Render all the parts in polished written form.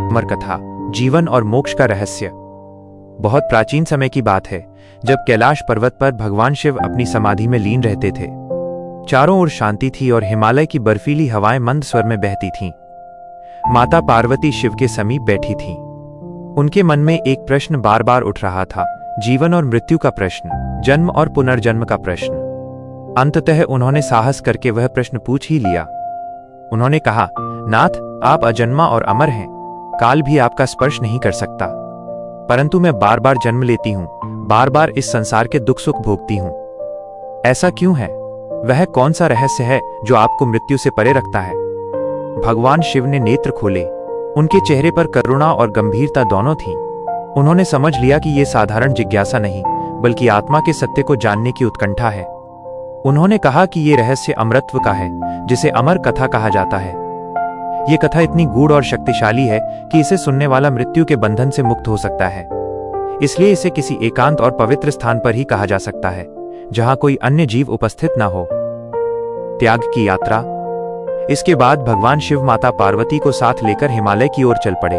अमर कथा, जीवन और मोक्ष का रहस्य। बहुत प्राचीन समय की बात है, जब कैलाश पर्वत पर भगवान शिव अपनी समाधि में लीन रहते थे। चारों ओर शांति थी और हिमालय की बर्फीली हवाएं मंद स्वर में बहती थीं। माता पार्वती शिव के समीप बैठी थीं। उनके मन में एक प्रश्न बार बार उठ रहा था, जीवन और मृत्यु का प्रश्न, जन्म और पुनर्जन्म का प्रश्न। अंततः उन्होंने साहस करके वह प्रश्न पूछ ही लिया। उन्होंने कहा, नाथ, आप अजन्मा और अमर हैं, काल भी आपका स्पर्श नहीं कर सकता, परंतु मैं बार बार जन्म लेती हूं, बार बार इस संसार के दुख सुख भोगती हूं। ऐसा क्यों है? वह कौन सा रहस्य है जो आपको मृत्यु से परे रखता है? भगवान शिव ने नेत्र खोले। उनके चेहरे पर करुणा और गंभीरता दोनों थीं। उन्होंने समझ लिया कि यह साधारण जिज्ञासा नहीं, बल्कि आत्मा के सत्य को जानने की उत्कंठा है। उन्होंने कहा कि यह रहस्य अमरत्व का है, जिसे अमर कथा कहा जाता है। यह कथा इतनी गूढ़ और शक्तिशाली है कि इसे सुनने वाला मृत्यु के बंधन से मुक्त हो सकता है। इसलिए इसे किसी एकांत और पवित्र स्थान पर ही कहा जा सकता है, जहां कोई अन्य जीव उपस्थित न हो। त्याग की यात्रा। इसके बाद भगवान शिव माता पार्वती को साथ लेकर हिमालय की ओर चल पड़े।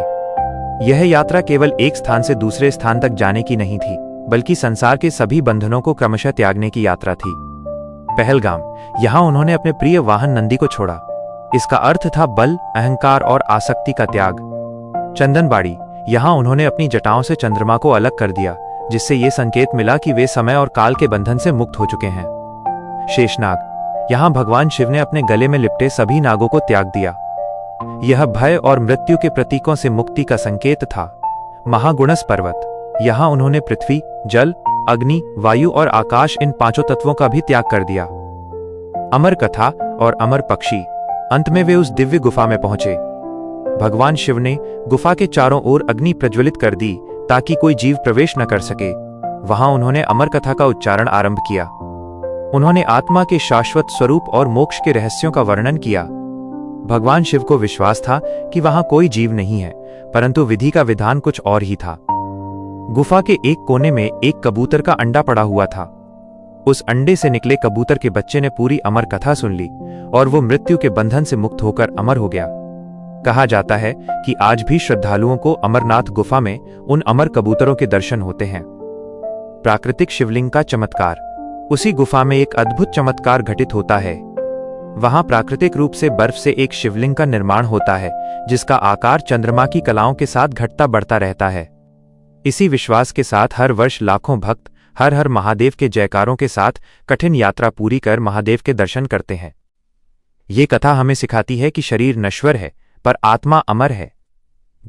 यह यात्रा केवल एक स्थान से दूसरे स्थान तक जाने की नहीं थी, बल्कि संसार के सभी बंधनों को क्रमशः त्यागने की यात्रा थी। पहलगाम, यहां उन्होंने अपने प्रिय वाहन नंदी को छोड़ा। इसका अर्थ था बल, अहंकार और आसक्ति का त्याग। चंदनबाड़ी, यहां उन्होंने अपनी जटाओं से चंद्रमा को अलग कर दिया, जिससे यह संकेत मिला कि वे समय और काल के बंधन से मुक्त हो चुके हैं। शेषनाग, यहां भगवान शिव ने अपने गले में लिपटे सभी नागों को त्याग दिया। यह भय और मृत्यु के प्रतीकों से मुक्ति का संकेत था। महागुणस पर्वत, यहां उन्होंने पृथ्वी, जल, अग्नि, वायु और आकाश, इन पांचों तत्वों का भी त्याग कर दिया। अमर कथा और अमर पक्षी, अंत में वे उस दिव्य गुफा में पहुंचे। भगवान शिव ने गुफा के चारों ओर अग्नि प्रज्वलित कर दी ताकि कोई जीव प्रवेश न कर सके। वहां उन्होंने अमर कथा का उच्चारण आरंभ किया। उन्होंने आत्मा के शाश्वत स्वरूप और मोक्ष के रहस्यों का वर्णन किया। भगवान शिव को विश्वास था कि वहां कोई जीव नहीं है, परंतु विधि का विधान कुछ और ही था। गुफा के एक कोने में एक कबूतर का अंडा पड़ा हुआ था। उस अंडे से निकले कबूतर के बच्चे ने पूरी अमर कथा सुन ली और वो मृत्यु के बंधन से मुक्त होकर अमर हो गया। कहा जाता है कि आज भी श्रद्धालुओं को अमरनाथ गुफा में उन अमर कबूतरों के दर्शन होते हैं। प्राकृतिक शिवलिंग का चमत्कार। उसी गुफा में एक अद्भुत चमत्कार घटित होता है। वहां प्राकृतिक रूप से बर्फ से एक शिवलिंग का निर्माण होता है, जिसका आकार चंद्रमा की कलाओं के साथ घटता बढ़ता रहता है। इसी विश्वास के साथ हर वर्ष लाखों भक्त हर हर महादेव के जयकारों के साथ कठिन यात्रा पूरी कर महादेव के दर्शन करते हैं। ये कथा हमें सिखाती है कि शरीर नश्वर है, पर आत्मा अमर है।